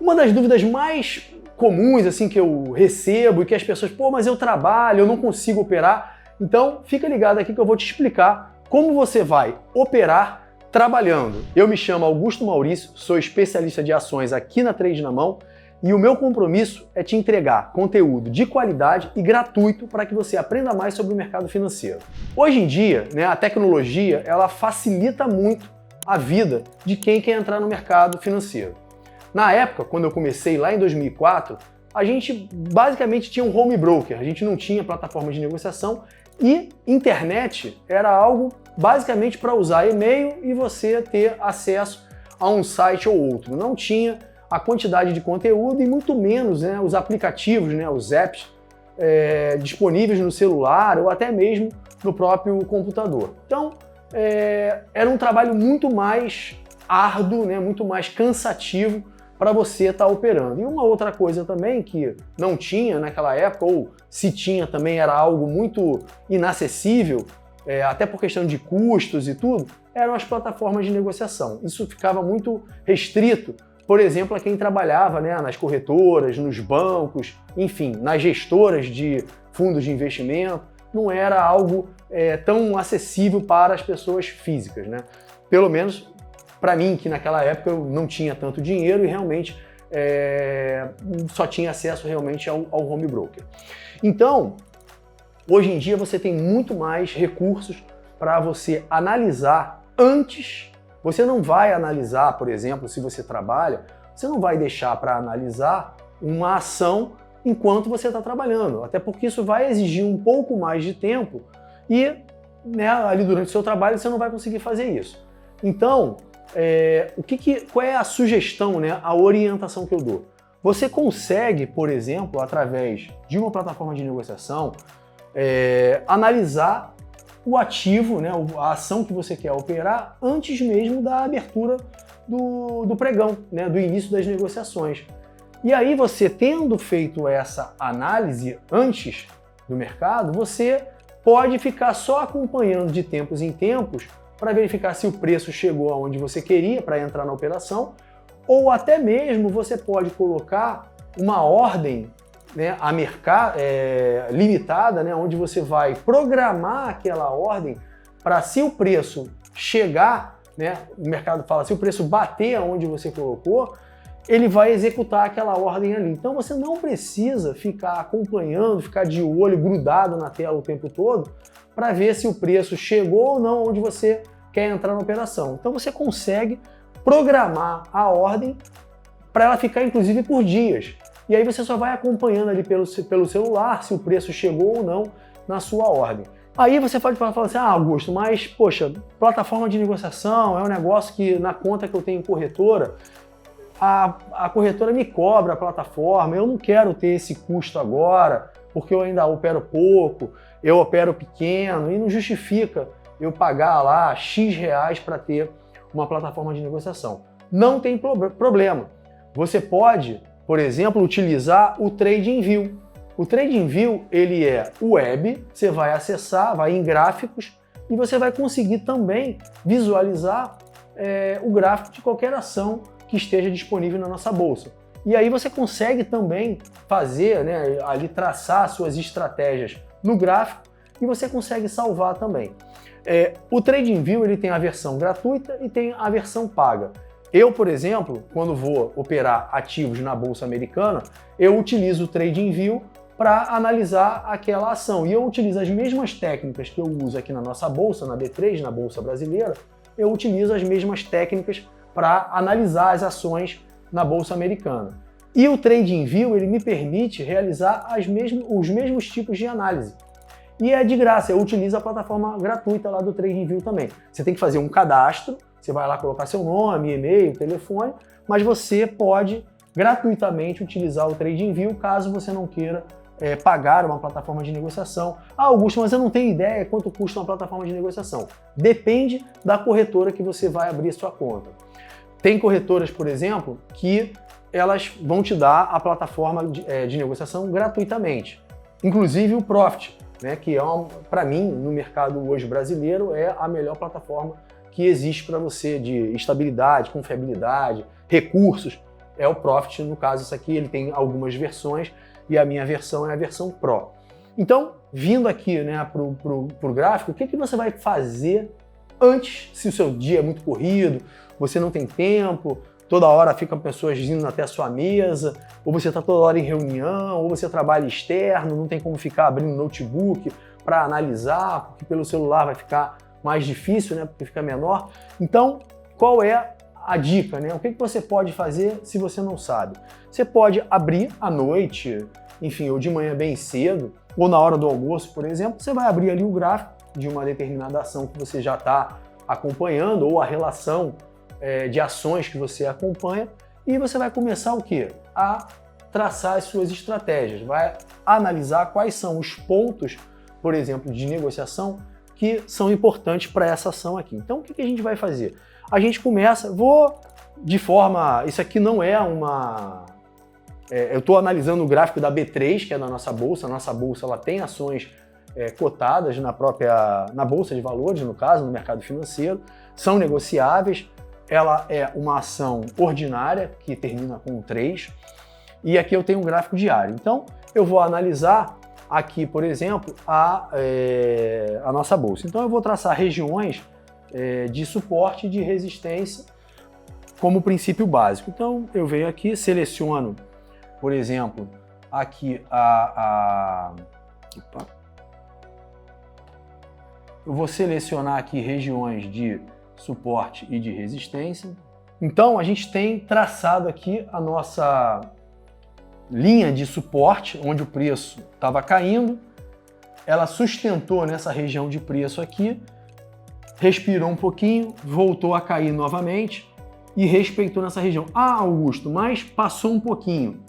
Uma das dúvidas mais comuns assim que eu recebo e que as pessoas, pô, mas eu trabalho, eu não consigo operar. Então, fica ligado aqui que eu vou te explicar como você vai operar trabalhando. Eu me chamo Augusto Maurício, sou especialista de ações aqui na Trade na Mão e o meu compromisso é te entregar conteúdo de qualidade e gratuito para que você aprenda mais sobre o mercado financeiro. Hoje em dia, né, a tecnologia ela facilita muito a vida de quem quer entrar no mercado financeiro. Na época, quando eu comecei lá em 2004, a gente basicamente tinha um home broker, a gente não tinha plataforma de negociação e internet era algo basicamente para usar e-mail e você ter acesso a um site ou outro. Não tinha a quantidade de conteúdo e muito menos, né, os aplicativos, né, os apps disponíveis no celular ou até mesmo no próprio computador. Então, era um trabalho muito mais árduo, né, muito mais cansativo para você estar operando. E uma outra coisa também que não tinha naquela época, ou se tinha também era algo muito inacessível, até por questão de custos e tudo, eram as plataformas de negociação. Isso ficava muito restrito, por exemplo, a quem trabalhava, né, nas corretoras, nos bancos, enfim, nas gestoras de fundos de investimento. Não era algo tão acessível para as pessoas físicas, né? Pelo menos para mim, que naquela época eu não tinha tanto dinheiro e realmente só tinha acesso realmente ao home broker. Então, hoje em dia você tem muito mais recursos para você analisar antes. Você não vai analisar, por exemplo, se você trabalha, você não vai deixar para analisar uma ação enquanto você está trabalhando, até porque isso vai exigir um pouco mais de tempo e, né, ali durante o seu trabalho você não vai conseguir fazer isso. Então, qual é a sugestão, né, a orientação que eu dou? Você consegue, por exemplo, através de uma plataforma de negociação, analisar o ativo, né, a ação que você quer operar antes mesmo da abertura do pregão, né, do início das negociações. E aí você, tendo feito essa análise antes do mercado, você pode ficar só acompanhando de tempos em tempos para verificar se o preço chegou aonde você queria para entrar na operação, ou até mesmo você pode colocar uma ordem, né, limitada, né, onde você vai programar aquela ordem para, se o preço chegar, né, o mercado fala, se o preço bater aonde você colocou, ele vai executar aquela ordem ali. Então você não precisa ficar acompanhando, ficar de olho grudado na tela o tempo todo para ver se o preço chegou ou não onde você quer entrar na operação. Então você consegue programar a ordem para ela ficar inclusive por dias. E aí você só vai acompanhando ali pelo celular se o preço chegou ou não na sua ordem. Aí você pode falar assim, Augusto, mas poxa, plataforma de negociação é um negócio que na conta que eu tenho em corretora, a corretora me cobra a plataforma, eu não quero ter esse custo agora, porque eu ainda opero pouco, eu opero pequeno e não justifica eu pagar lá X reais para ter uma plataforma de negociação. Não tem problema. Você pode, por exemplo, utilizar o TradingView. O TradingView, ele é web, você vai acessar, vai em gráficos e você vai conseguir também visualizar o gráfico de qualquer ação que esteja disponível na nossa bolsa. E aí você consegue também fazer, né, ali traçar suas estratégias no gráfico e você consegue salvar também. O TradingView ele tem a versão gratuita e tem a versão paga. Eu, por exemplo, quando vou operar ativos na Bolsa Americana, eu utilizo o TradingView para analisar aquela ação. E eu utilizo as mesmas técnicas que eu uso aqui na nossa Bolsa, na B3, na Bolsa Brasileira, eu utilizo as mesmas técnicas para analisar as ações na Bolsa Americana. E o TradingView ele me permite realizar os mesmos tipos de análise. E é de graça, eu utilizo a plataforma gratuita lá do TradingView também. Você tem que fazer um cadastro, você vai lá colocar seu nome, e-mail, telefone, mas você pode gratuitamente utilizar o TradingView caso você não queira pagar uma plataforma de negociação. Augusto, mas eu não tenho ideia quanto custa uma plataforma de negociação. Depende da corretora que você vai abrir a sua conta. Tem corretoras, por exemplo, que elas vão te dar a plataforma de negociação gratuitamente. Inclusive o Profit, né, que para mim, no mercado hoje brasileiro, é a melhor plataforma que existe para você de estabilidade, confiabilidade, recursos. é o Profit, no caso isso aqui, ele tem algumas versões e a minha versão é a versão Pro. Então, vindo aqui, né, pro gráfico, o que você vai fazer antes, se o seu dia é muito corrido, você não tem tempo, toda hora ficam pessoas indo até a sua mesa, ou você está toda hora em reunião, ou você trabalha externo, não tem como ficar abrindo notebook para analisar, porque pelo celular vai ficar mais difícil, né, porque fica menor. Então, qual é a dica, né? O que você pode fazer se você não sabe? Você pode abrir à noite, enfim, ou de manhã bem cedo, ou na hora do almoço, por exemplo, você vai abrir ali o gráfico de uma determinada ação que você já está acompanhando, ou a relação de ações que você acompanha, e você vai começar o quê? A traçar as suas estratégias, vai analisar quais são os pontos, por exemplo, de negociação que são importantes para essa ação aqui. Então, o que a gente vai fazer? A gente começa, isso aqui não é uma... eu estou analisando o gráfico da B3, que é da nossa bolsa. A nossa bolsa ela tem ações cotadas na bolsa de valores, no caso, no mercado financeiro, são negociáveis. Ela é uma ação ordinária, que termina com 3, e aqui eu tenho um gráfico diário. Então, eu vou analisar aqui, por exemplo, a nossa bolsa. Então, eu vou traçar regiões de suporte e de resistência como princípio básico. Então, eu venho aqui, seleciono, por exemplo, aqui eu vou selecionar aqui regiões de suporte e de resistência. Então, a gente tem traçado aqui a nossa linha de suporte, onde o preço estava caindo, ela sustentou nessa região de preço aqui, respirou um pouquinho, voltou a cair novamente e respeitou nessa região. Ah, Augusto, mas passou um pouquinho.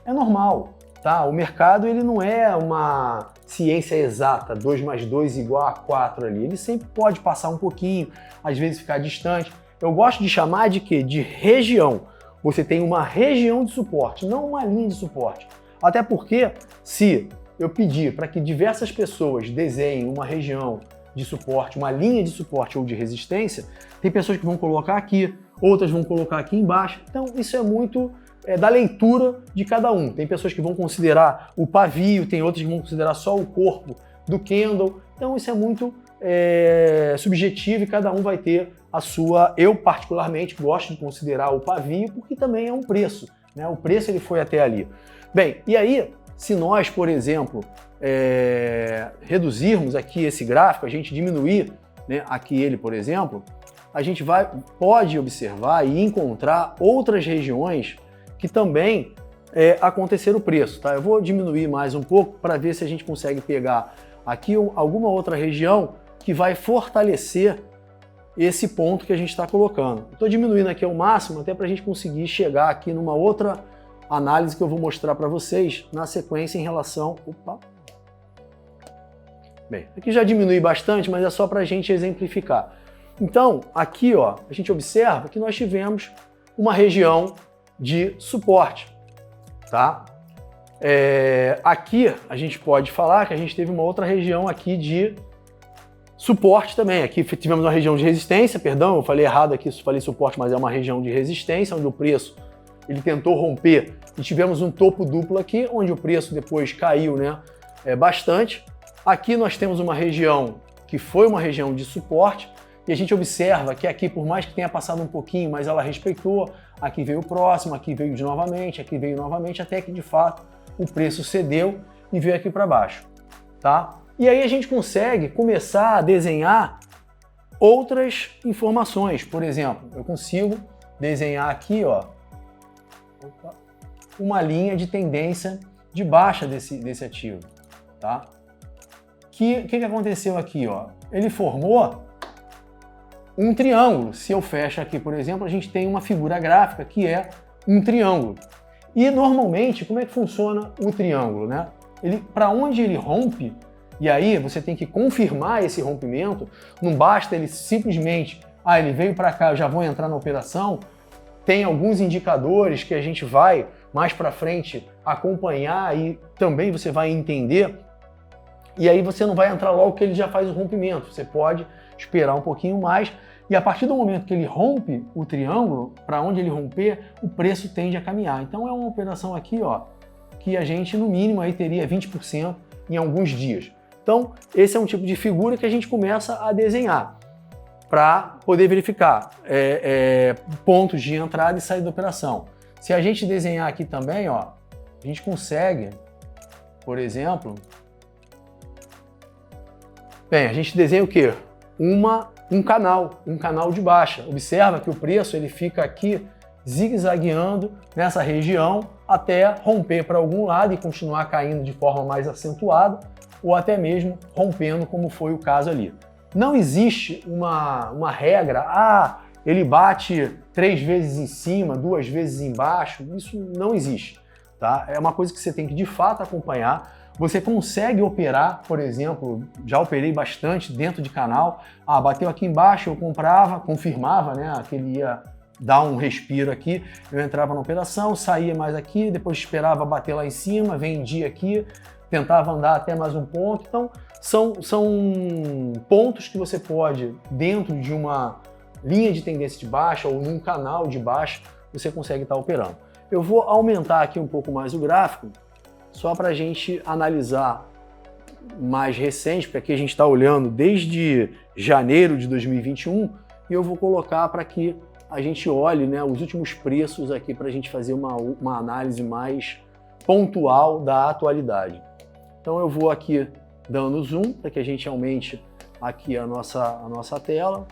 É normal, tá? O mercado ele não é uma ciência exata, 2 mais 2 igual a 4 ali. Ele sempre pode passar um pouquinho, às vezes ficar distante. Eu gosto de chamar de quê? De região. Você tem uma região de suporte, não uma linha de suporte. Até porque, se eu pedir para que diversas pessoas desenhem uma região de suporte, uma linha de suporte ou de resistência, tem pessoas que vão colocar aqui, outras vão colocar aqui embaixo. Então, isso é muito da leitura de cada um. Tem pessoas que vão considerar o pavio, tem outras que vão considerar só o corpo do candle. Então, isso é muito subjetivo e cada um vai ter a sua... Eu, particularmente, gosto de considerar o pavio porque também é um preço, né? O preço ele foi até ali. Bem, e aí, se nós, por exemplo, reduzirmos aqui esse gráfico, a gente diminuir, né, aqui ele, por exemplo, a gente pode observar e encontrar outras regiões que também aconteceram o preço, tá? Eu vou diminuir mais um pouco para ver se a gente consegue pegar aqui alguma outra região que vai fortalecer esse ponto que a gente está colocando. Estou diminuindo aqui ao máximo até para a gente conseguir chegar aqui numa outra análise que eu vou mostrar para vocês na sequência em relação... Opa! Bem, aqui já diminui bastante, mas é só para a gente exemplificar. Então, aqui ó, a gente observa que nós tivemos uma região de suporte, tá? Aqui a gente pode falar que a gente teve uma outra região aqui de suporte também. Aqui tivemos uma região de resistência, perdão, eu falei errado aqui, falei suporte, mas é uma região de resistência, onde o preço ele tentou romper e tivemos um topo duplo aqui, onde o preço depois caiu, né, bastante. Aqui nós temos uma região que foi uma região de suporte e a gente observa que aqui, por mais que tenha passado um pouquinho, mas ela respeitou, aqui veio o próximo, aqui veio novamente, aqui veio novamente, até que de fato o preço cedeu e veio aqui para baixo, tá? E aí a gente consegue começar a desenhar outras informações. Por exemplo, eu consigo desenhar aqui, ó, uma linha de tendência de baixa desse ativo, tá? Que aconteceu aqui, ó? Ele formou um triângulo. Se eu fecho aqui, por exemplo, a gente tem uma figura gráfica que é um triângulo. E normalmente, como é que funciona o triângulo, né? Para onde ele rompe, e aí você tem que confirmar esse rompimento, não basta ele simplesmente, ele veio para cá, eu já vou entrar na operação. Tem alguns indicadores que a gente vai mais para frente acompanhar e também você vai entender. E aí você não vai entrar logo que ele já faz o rompimento. Você pode esperar um pouquinho mais E a partir do momento que ele rompe o triângulo, para onde ele romper, o preço tende a caminhar. Então é uma operação aqui, ó, que a gente no mínimo aí teria 20% em alguns dias. Então esse é um tipo de figura que a gente começa a desenhar para poder verificar pontos de entrada e saída da operação. Se a gente desenhar aqui também, ó, a gente consegue, por exemplo, bem, a gente desenha o quê? Um canal de baixa. Observa que o preço ele fica aqui zigue-zagueando nessa região até romper para algum lado e continuar caindo de forma mais acentuada ou até mesmo rompendo, como foi o caso ali. Não existe uma regra, ele bate 3 vezes em cima, 2 vezes embaixo, isso não existe, tá? É uma coisa que você tem que de fato acompanhar. Você consegue operar, por exemplo, já operei bastante dentro de canal, bateu aqui embaixo, eu comprava, confirmava, né, que ele ia dar um respiro aqui, eu entrava na operação, saía mais aqui, depois esperava bater lá em cima, vendia aqui, tentava andar até mais um ponto. Então, são pontos que você pode, dentro de uma linha de tendência de baixa ou num canal de baixa, você consegue estar operando. Eu vou aumentar aqui um pouco mais o gráfico, só para a gente analisar mais recente, porque aqui a gente está olhando desde janeiro de 2021, e eu vou colocar para que a gente olhe, né, os últimos preços aqui para a gente fazer uma análise mais pontual da atualidade. Então eu vou aqui dando zoom para que a gente aumente aqui a nossa tela.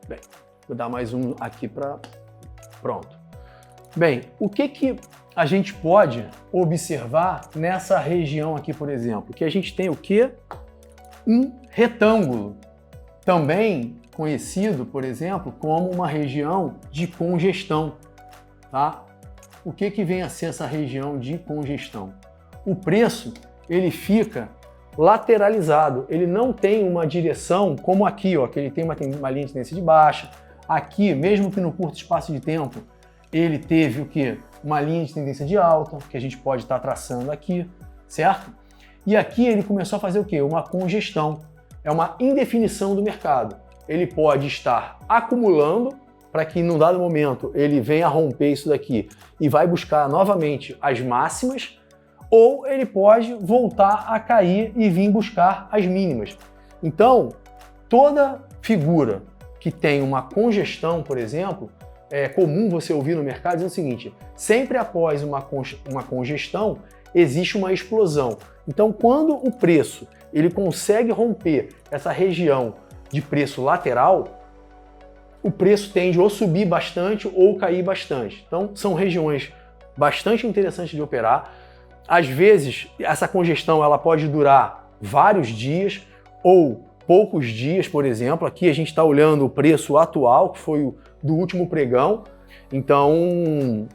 Bem, vou dar mais um aqui para... Pronto. Bem, o que a gente pode observar nessa região aqui, por exemplo? Que a gente tem o quê? Um retângulo, também conhecido, por exemplo, como uma região de congestão, tá? O que vem a ser essa região de congestão? O preço, ele fica lateralizado, ele não tem uma direção como aqui, ó, que ele tem uma linha de tendência de baixa. Aqui, mesmo que no curto espaço de tempo, ele teve o quê? Uma linha de tendência de alta, que a gente pode estar traçando aqui, certo? E aqui ele começou a fazer o quê? Uma congestão, é uma indefinição do mercado. Ele pode estar acumulando para que, num dado momento, ele venha a romper isso daqui e vai buscar novamente as máximas, ou ele pode voltar a cair e vir buscar as mínimas. Então, toda figura que tem uma congestão, por exemplo, é comum você ouvir no mercado dizendo o seguinte: sempre após uma congestão, existe uma explosão. Então, quando o preço ele consegue romper essa região de preço lateral, o preço tende ou subir bastante ou cair bastante. Então, são regiões bastante interessantes de operar. Às vezes, essa congestão ela pode durar vários dias ou poucos dias, por exemplo. Aqui a gente está olhando o preço atual, que foi o do último pregão. Então,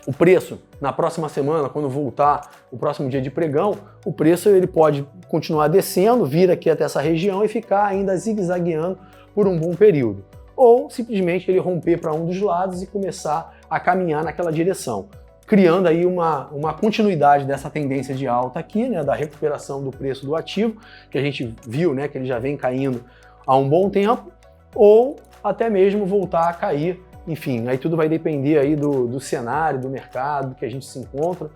o preço na próxima semana, quando voltar o próximo dia de pregão, o preço ele pode continuar descendo, vir aqui até essa região e ficar ainda zigue-zagueando por um bom período. Ou simplesmente ele romper para um dos lados e começar a caminhar naquela direção, criando aí uma continuidade dessa tendência de alta aqui, né, da recuperação do preço do ativo, que a gente viu, né, que ele já vem caindo há um bom tempo, ou até mesmo voltar a cair. Enfim, aí tudo vai depender aí do cenário, do mercado que a gente se encontra.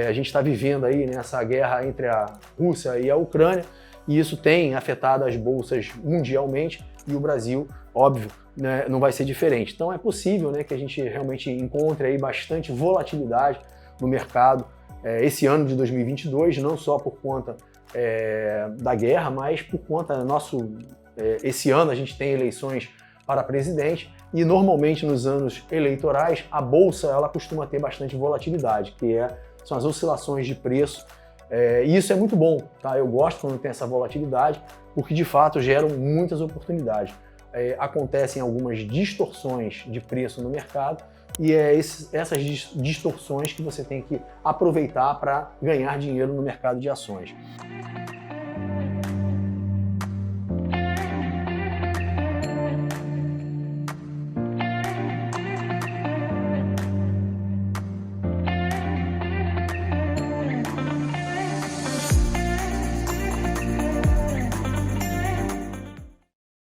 A gente está vivendo aí nessa guerra entre a Rússia e a Ucrânia, e isso tem afetado as bolsas mundialmente, e o Brasil, óbvio, né, não vai ser diferente. Então é possível, né, que a gente realmente encontre aí bastante volatilidade no mercado esse ano de 2022, não só por conta da guerra, mas por conta esse ano a gente tem eleições para presidente, e normalmente nos anos eleitorais a bolsa ela costuma ter bastante volatilidade, que são as oscilações de preço, e isso é muito bom, tá? Eu gosto quando tem essa volatilidade, porque de fato geram muitas oportunidades. Acontecem algumas distorções de preço no mercado, e essas distorções que você tem que aproveitar para ganhar dinheiro no mercado de ações.